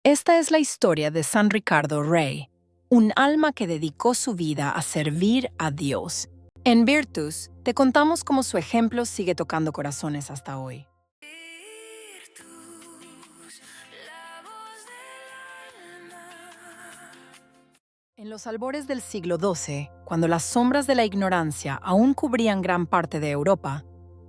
Esta es la historia de San Ricardo Rey, un alma que dedicó su vida a servir a Dios. En Virtus, te contamos cómo su ejemplo sigue tocando corazones hasta hoy. En los albores del siglo XII, cuando las sombras de la ignorancia aún cubrían gran parte de Europa,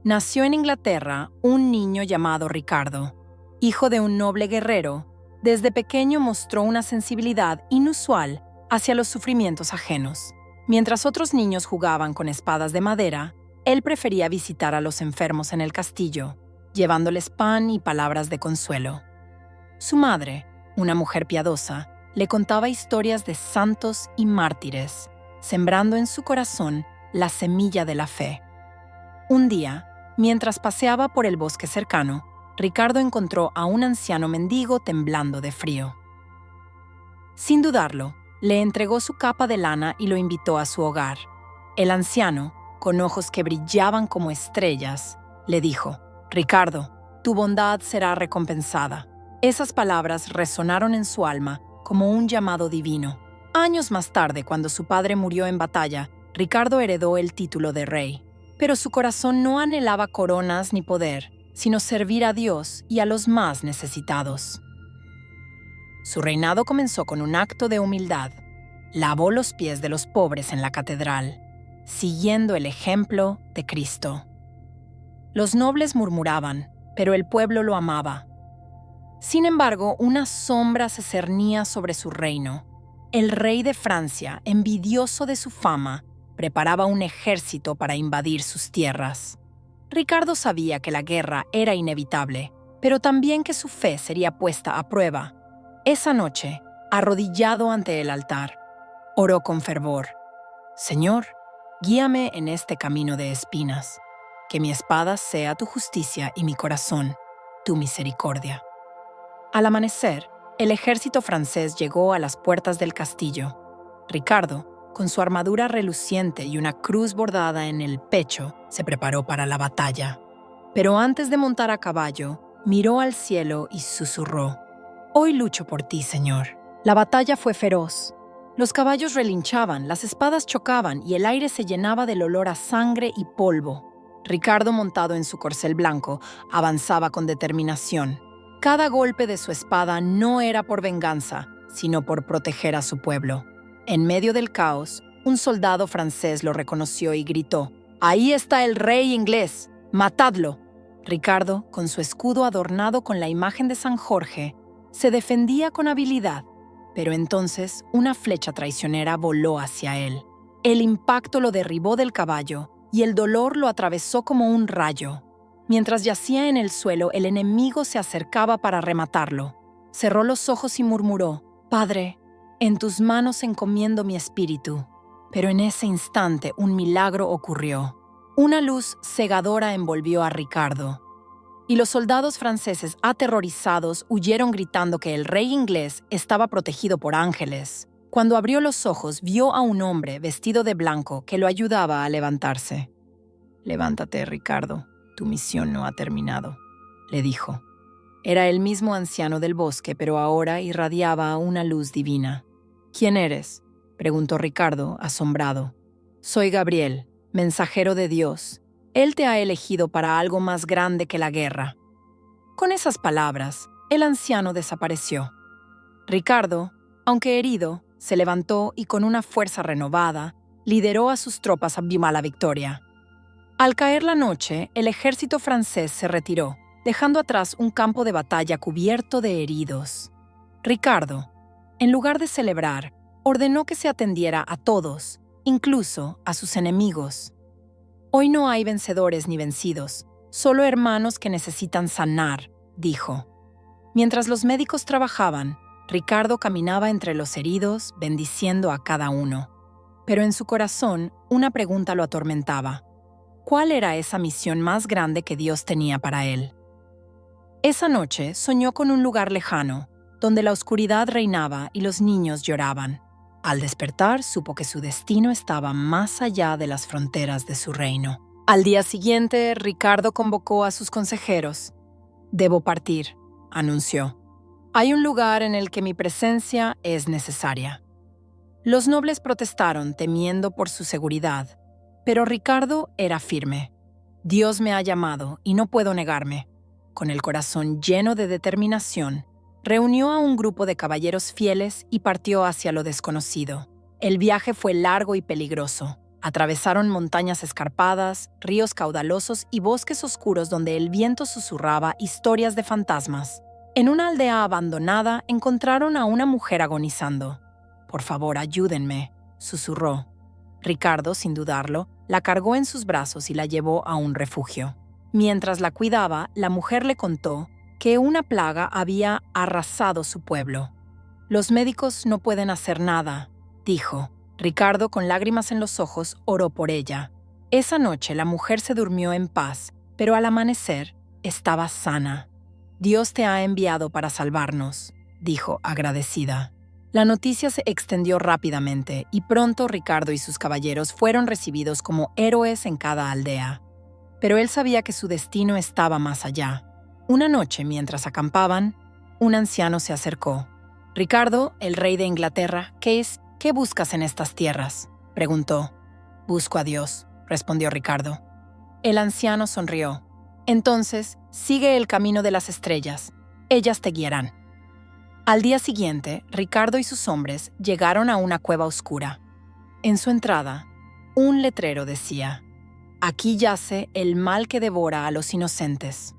nació en Inglaterra un niño llamado Ricardo. Hijo de un noble guerrero, desde pequeño mostró una sensibilidad inusual hacia los sufrimientos ajenos. Mientras otros niños jugaban con espadas de madera, él prefería visitar a los enfermos en el castillo, llevándoles pan y palabras de consuelo. Su madre, una mujer piadosa, le contaba historias de santos y mártires, sembrando en su corazón la semilla de la fe. Un día, mientras paseaba por el bosque cercano, Ricardo encontró a un anciano mendigo temblando de frío. Sin dudarlo, le entregó su capa de lana y lo invitó a su hogar. El anciano, con ojos que brillaban como estrellas, le dijo: «Ricardo, tu bondad será recompensada». Esas palabras resonaron en su alma como un llamado divino. Años más tarde, cuando su padre murió en batalla, Ricardo heredó el título de rey. Pero su corazón no anhelaba coronas ni poder, sino servir a Dios y a los más necesitados. Su reinado comenzó con un acto de humildad. Lavó los pies de los pobres en la catedral, siguiendo el ejemplo de Cristo. Los nobles murmuraban, pero el pueblo lo amaba. Sin embargo, una sombra se cernía sobre su reino. El rey de Francia, envidioso de su fama, preparaba un ejército para invadir sus tierras. Ricardo sabía que la guerra era inevitable, pero también que su fe sería puesta a prueba. Esa noche, arrodillado ante el altar, oró con fervor: «Señor, guíame en este camino de espinas, que mi espada sea tu justicia y mi corazón, tu misericordia». Al amanecer, el ejército francés llegó a las puertas del castillo. Ricardo, con su armadura reluciente y una cruz bordada en el pecho, se preparó para la batalla. Pero antes de montar a caballo, miró al cielo y susurró: «Hoy lucho por ti, Señor». La batalla fue feroz. Los caballos relinchaban, las espadas chocaban y el aire se llenaba del olor a sangre y polvo. Ricardo, montado en su corcel blanco, avanzaba con determinación. Cada golpe de su espada no era por venganza, sino por proteger a su pueblo. En medio del caos, un soldado francés lo reconoció y gritó: «¡Ahí está el rey inglés! ¡Matadlo!». Ricardo, con su escudo adornado con la imagen de San Jorge, se defendía con habilidad, pero entonces una flecha traicionera voló hacia él. El impacto lo derribó del caballo y el dolor lo atravesó como un rayo. Mientras yacía en el suelo, el enemigo se acercaba para rematarlo. Cerró los ojos y murmuró: «Padre, en tus manos encomiendo mi espíritu». Pero en ese instante un milagro ocurrió. Una luz cegadora envolvió a Ricardo, y los soldados franceses, aterrorizados, huyeron gritando que el rey inglés estaba protegido por ángeles. Cuando abrió los ojos, vio a un hombre vestido de blanco que lo ayudaba a levantarse. «Levántate, Ricardo. Tu misión no ha terminado», le dijo. Era el mismo anciano del bosque, pero ahora irradiaba una luz divina. «¿Quién eres?», preguntó Ricardo, asombrado. «Soy Gabriel, mensajero de Dios. Él te ha elegido para algo más grande que la guerra». Con esas palabras, el anciano desapareció. Ricardo, aunque herido, se levantó y con una fuerza renovada, lideró a sus tropas a la victoria. Al caer la noche, el ejército francés se retiró, dejando atrás un campo de batalla cubierto de heridos. Ricardo, en lugar de celebrar, ordenó que se atendiera a todos, incluso a sus enemigos. «Hoy no hay vencedores ni vencidos, solo hermanos que necesitan sanar», dijo. Mientras los médicos trabajaban, Ricardo caminaba entre los heridos, bendiciendo a cada uno. Pero en su corazón, una pregunta lo atormentaba: ¿cuál era esa misión más grande que Dios tenía para él? Esa noche soñó con un lugar lejano, donde la oscuridad reinaba y los niños lloraban. Al despertar, supo que su destino estaba más allá de las fronteras de su reino. Al día siguiente, Ricardo convocó a sus consejeros. «Debo partir», anunció. Hay un lugar en el que mi presencia es necesaria. Los nobles protestaron temiendo por su seguridad, pero Ricardo era firme. Dios me ha llamado y no puedo negarme. Con el corazón lleno de determinación, reunió a un grupo de caballeros fieles y partió hacia lo desconocido. El viaje fue largo y peligroso. Atravesaron montañas escarpadas, ríos caudalosos y bosques oscuros donde el viento susurraba historias de fantasmas. En una aldea abandonada encontraron a una mujer agonizando. «Por favor, ayúdenme», susurró. Ricardo, sin dudarlo, la cargó en sus brazos y la llevó a un refugio. Mientras la cuidaba, la mujer le contó que una plaga había arrasado su pueblo. «Los médicos no pueden hacer nada», dijo. Ricardo, con lágrimas en los ojos, oró por ella. Esa noche la mujer se durmió en paz, pero al amanecer estaba sana. «Dios te ha enviado para salvarnos», dijo agradecida. La noticia se extendió rápidamente y pronto Ricardo y sus caballeros fueron recibidos como héroes en cada aldea. Pero él sabía que su destino estaba más allá. Una noche, mientras acampaban, un anciano se acercó. «Ricardo, el rey de Inglaterra, ¿qué buscas en estas tierras?», preguntó. «Busco a Dios», respondió Ricardo. El anciano sonrió. «Entonces, sigue el camino de las estrellas. Ellas te guiarán». Al día siguiente, Ricardo y sus hombres llegaron a una cueva oscura. En su entrada, un letrero decía: «Aquí yace el mal que devora a los inocentes».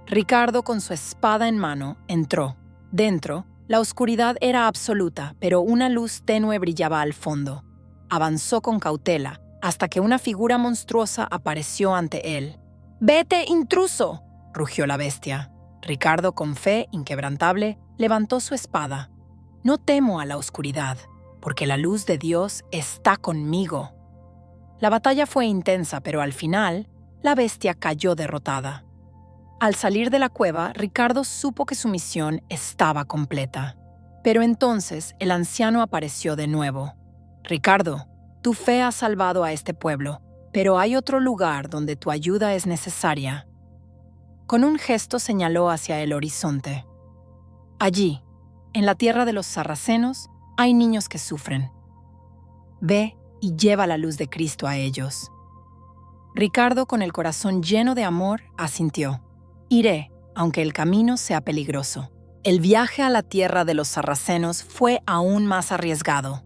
Ricardo, con su espada en mano, entró. Dentro, la oscuridad era absoluta, pero una luz tenue brillaba al fondo. Avanzó con cautela, hasta que una figura monstruosa apareció ante él. «¡Vete, intruso!», rugió la bestia. Ricardo, con fe inquebrantable, levantó su espada. «No temo a la oscuridad, porque la luz de Dios está conmigo». La batalla fue intensa, pero al final, la bestia cayó derrotada. Al salir de la cueva, Ricardo supo que su misión estaba completa. Pero entonces el anciano apareció de nuevo. «Ricardo, tu fe ha salvado a este pueblo, pero hay otro lugar donde tu ayuda es necesaria». Con un gesto señaló hacia el horizonte. «Allí, en la tierra de los sarracenos, hay niños que sufren. Ve y lleva la luz de Cristo a ellos». Ricardo, con el corazón lleno de amor, asintió. «Iré, aunque el camino sea peligroso». El viaje a la tierra de los sarracenos fue aún más arriesgado.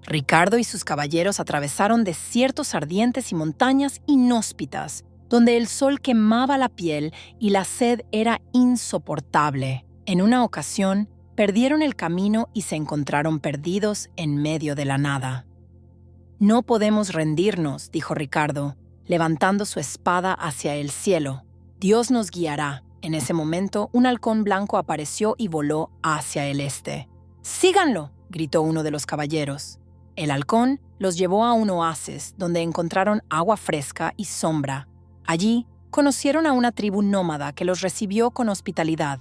Ricardo y sus caballeros atravesaron desiertos ardientes y montañas inhóspitas, donde el sol quemaba la piel y la sed era insoportable. En una ocasión, perdieron el camino y se encontraron perdidos en medio de la nada. «No podemos rendirnos», dijo Ricardo, levantando su espada hacia el cielo. «Dios nos guiará». En ese momento, un halcón blanco apareció y voló hacia el este. «¡Síganlo!», gritó uno de los caballeros. El halcón los llevó a un oasis donde encontraron agua fresca y sombra. Allí, conocieron a una tribu nómada que los recibió con hospitalidad.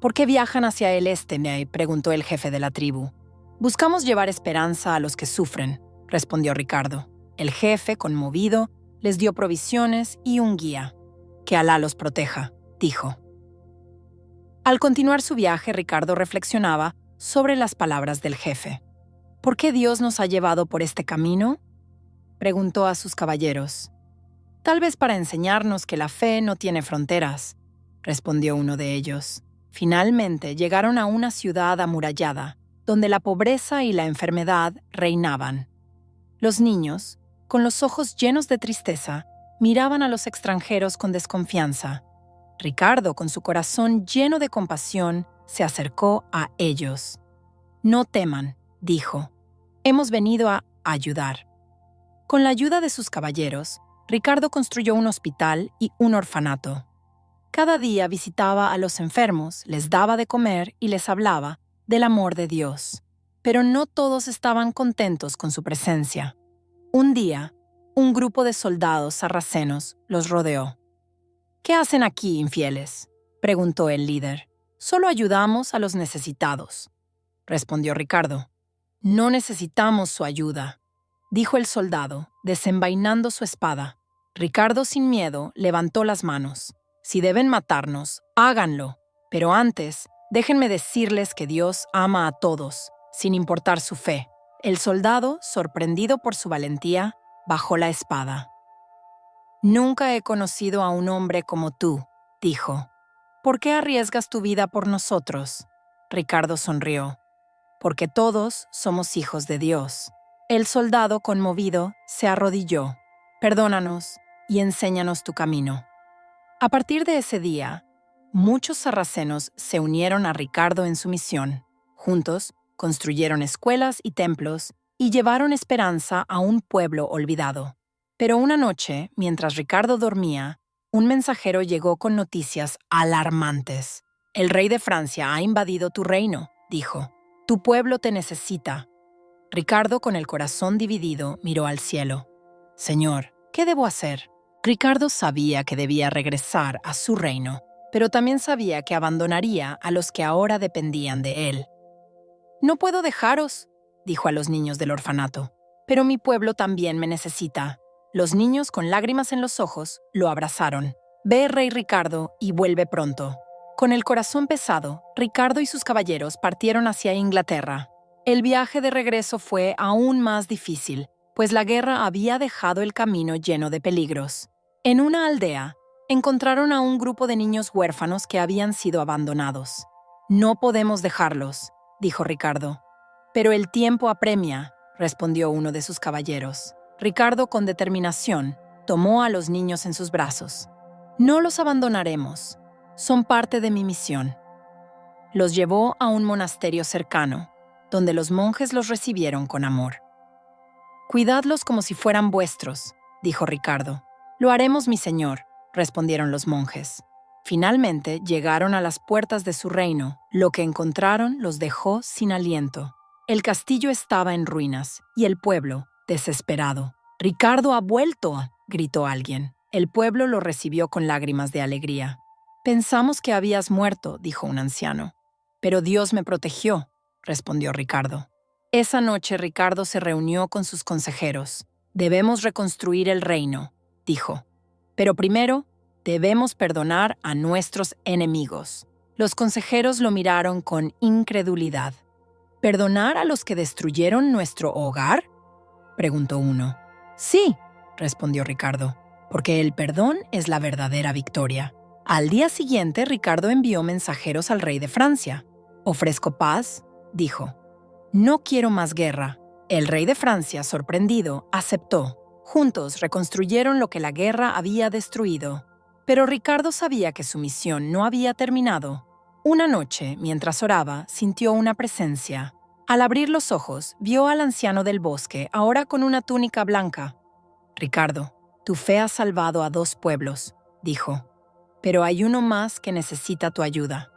«¿Por qué viajan hacia el este?», me preguntó el jefe de la tribu. «Buscamos llevar esperanza a los que sufren», respondió Ricardo. El jefe, conmovido, les dio provisiones y un guía. «Que Alá los proteja», dijo. Al continuar su viaje, Ricardo reflexionaba sobre las palabras del jefe. «¿Por qué Dios nos ha llevado por este camino?», preguntó a sus caballeros. «Tal vez para enseñarnos que la fe no tiene fronteras», respondió uno de ellos. Finalmente llegaron a una ciudad amurallada, donde la pobreza y la enfermedad reinaban. Los niños, con los ojos llenos de tristeza, miraban a los extranjeros con desconfianza. Ricardo, con su corazón lleno de compasión, se acercó a ellos. «No teman», dijo. «Hemos venido a ayudar». Con la ayuda de sus caballeros, Ricardo construyó un hospital y un orfanato. Cada día visitaba a los enfermos, les daba de comer y les hablaba del amor de Dios. Pero no todos estaban contentos con su presencia. Un día, un grupo de soldados sarracenos los rodeó. «¿Qué hacen aquí, infieles?», preguntó el líder. «Solo ayudamos a los necesitados», respondió Ricardo. «No necesitamos su ayuda», dijo el soldado, desenvainando su espada. Ricardo, sin miedo, levantó las manos. «Si deben matarnos, háganlo, pero antes, Déjenme decirles que Dios ama a todos, sin importar su fe. El soldado, sorprendido por su valentía, bajó la espada. Nunca he conocido a un hombre como tú, dijo. ¿Por qué arriesgas tu vida por nosotros? Ricardo sonrió. Porque todos somos hijos de Dios. El soldado, conmovido, se arrodilló. Perdónanos y enséñanos tu camino. A partir de ese día, muchos sarracenos se unieron a Ricardo en su misión. Juntos, construyeron escuelas y templos y llevaron esperanza a un pueblo olvidado. Pero una noche, mientras Ricardo dormía, un mensajero llegó con noticias alarmantes. El rey de Francia ha invadido tu reino, dijo. Tu pueblo te necesita. Ricardo, con el corazón dividido, miró al cielo. Señor, ¿qué debo hacer? Ricardo sabía que debía regresar a su reino, pero también sabía que abandonaría a los que ahora dependían de él. No puedo dejaros, dijo a los niños del orfanato, pero mi pueblo también me necesita. Los niños, con lágrimas en los ojos, lo abrazaron. Ve, rey Ricardo, y vuelve pronto. Con el corazón pesado, Ricardo y sus caballeros partieron hacia Inglaterra. El viaje de regreso fue aún más difícil, pues la guerra había dejado el camino lleno de peligros. En una aldea, encontraron a un grupo de niños huérfanos que habían sido abandonados. No podemos dejarlos, dijo Ricardo. Pero el tiempo apremia, respondió uno de sus caballeros. Ricardo, con determinación, tomó a los niños en sus brazos. No los abandonaremos. Son parte de mi misión. Los llevó a un monasterio cercano, donde los monjes los recibieron con amor. Cuidadlos como si fueran vuestros, dijo Ricardo. Lo haremos, mi señor, respondieron los monjes. Finalmente llegaron a las puertas de su reino. Lo que encontraron los dejó sin aliento. El castillo estaba en ruinas y el pueblo, desesperado. «¡Ricardo ha vuelto!», gritó alguien. El pueblo lo recibió con lágrimas de alegría. «Pensamos que habías muerto», dijo un anciano. «Pero Dios me protegió», respondió Ricardo. Esa noche Ricardo se reunió con sus consejeros. «Debemos reconstruir el reino», dijo. «Pero primero, debemos perdonar a nuestros enemigos». Los consejeros lo miraron con incredulidad. «¿Perdonar a los que destruyeron nuestro hogar?», preguntó uno. «Sí», respondió Ricardo, «porque el perdón es la verdadera victoria». Al día siguiente, Ricardo envió mensajeros al rey de Francia. «Ofrezco paz», dijo. «No quiero más guerra». El rey de Francia, sorprendido, aceptó. Juntos reconstruyeron lo que la guerra había destruido. Pero Ricardo sabía que su misión no había terminado. Una noche, mientras oraba, sintió una presencia. Al abrir los ojos, vio al anciano del bosque, ahora con una túnica blanca. «Ricardo, tu fe ha salvado a 2 pueblos», dijo. «Pero hay uno más que necesita tu ayuda».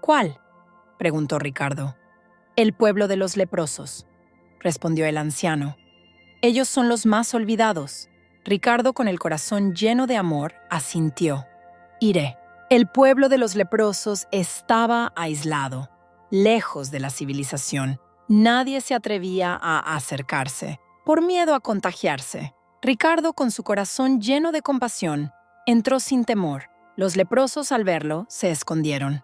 «¿Cuál?», preguntó Ricardo. «El pueblo de los leprosos», respondió el anciano. «Ellos son los más olvidados». Ricardo, con el corazón lleno de amor, asintió. «Iré». El pueblo de los leprosos estaba aislado, lejos de la civilización. Nadie se atrevía a acercarse, por miedo a contagiarse. Ricardo, con su corazón lleno de compasión, entró sin temor. Los leprosos, al verlo, se escondieron.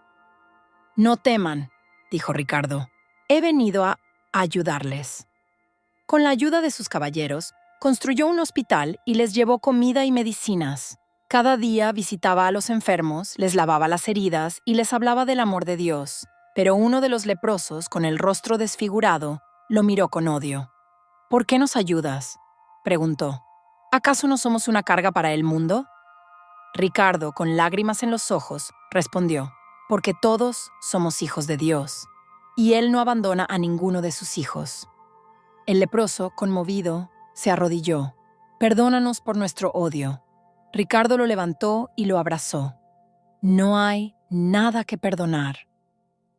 «No teman», dijo Ricardo. «He venido a ayudarles». Con la ayuda de sus caballeros, construyó un hospital y les llevó comida y medicinas. Cada día visitaba a los enfermos, les lavaba las heridas y les hablaba del amor de Dios. Pero uno de los leprosos, con el rostro desfigurado, lo miró con odio. «¿Por qué nos ayudas?», preguntó. «¿Acaso no somos una carga para el mundo?». Ricardo, con lágrimas en los ojos, respondió. «Porque todos somos hijos de Dios, y Él no abandona a ninguno de sus hijos». El leproso, conmovido, se arrodilló. «Perdónanos por nuestro odio». Ricardo lo levantó y lo abrazó. «No hay nada que perdonar».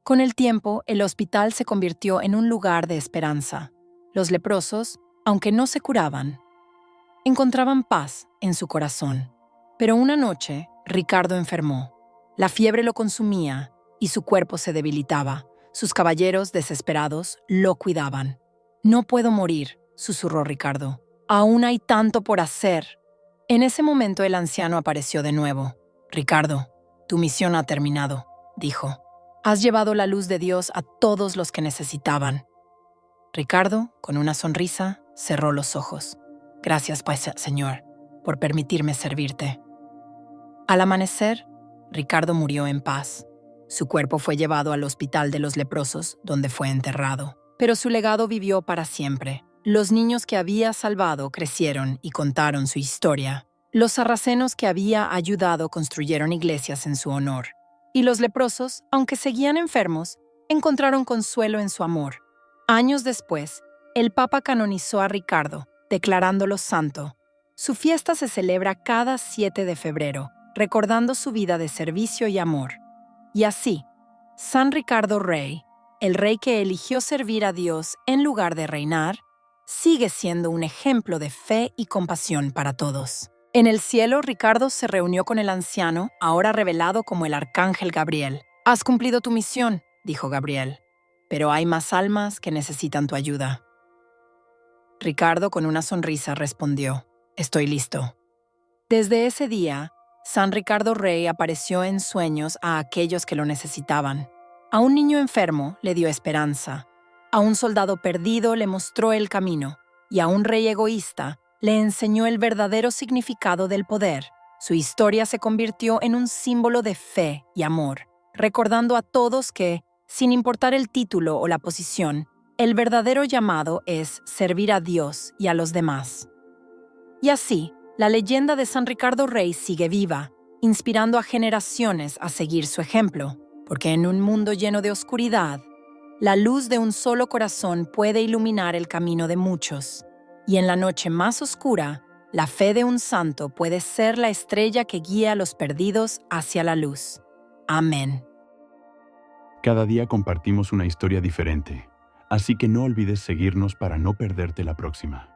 Con el tiempo, el hospital se convirtió en un lugar de esperanza. Los leprosos, aunque no se curaban, encontraban paz en su corazón. Pero una noche, Ricardo enfermó. La fiebre lo consumía y su cuerpo se debilitaba. Sus caballeros, desesperados, lo cuidaban. «No puedo morir», susurró Ricardo. «Aún hay tanto por hacer». En ese momento el anciano apareció de nuevo. «Ricardo, tu misión ha terminado», dijo. Has llevado la luz de Dios a todos los que necesitaban. Ricardo, con una sonrisa, cerró los ojos. Gracias, pues, Señor, por permitirme servirte. Al amanecer, Ricardo murió en paz. Su cuerpo fue llevado al hospital de los leprosos, donde fue enterrado. Pero su legado vivió para siempre. Los niños que había salvado crecieron y contaron su historia. Los sarracenos que había ayudado construyeron iglesias en su honor. Y los leprosos, aunque seguían enfermos, encontraron consuelo en su amor. Años después, el Papa canonizó a Ricardo, declarándolo santo. Su fiesta se celebra cada 7 de febrero, recordando su vida de servicio y amor. Y así, San Ricardo Rey, el rey que eligió servir a Dios en lugar de reinar, sigue siendo un ejemplo de fe y compasión para todos. En el cielo, Ricardo se reunió con el anciano, ahora revelado como el arcángel Gabriel. «Has cumplido tu misión», dijo Gabriel, «pero hay más almas que necesitan tu ayuda». Ricardo, con una sonrisa, respondió, «Estoy listo». Desde ese día, San Ricardo Rey apareció en sueños a aquellos que lo necesitaban. A un niño enfermo le dio esperanza, a un soldado perdido le mostró el camino, y a un rey egoísta le enseñó el verdadero significado del poder. Su historia se convirtió en un símbolo de fe y amor, recordando a todos que, sin importar el título o la posición, el verdadero llamado es servir a Dios y a los demás. Y así, la leyenda de San Ricardo Rey sigue viva, inspirando a generaciones a seguir su ejemplo, porque en un mundo lleno de oscuridad, la luz de un solo corazón puede iluminar el camino de muchos, y en la noche más oscura, la fe de un santo puede ser la estrella que guía a los perdidos hacia la luz. Amén. Cada día compartimos una historia diferente, así que no olvides seguirnos para no perderte la próxima.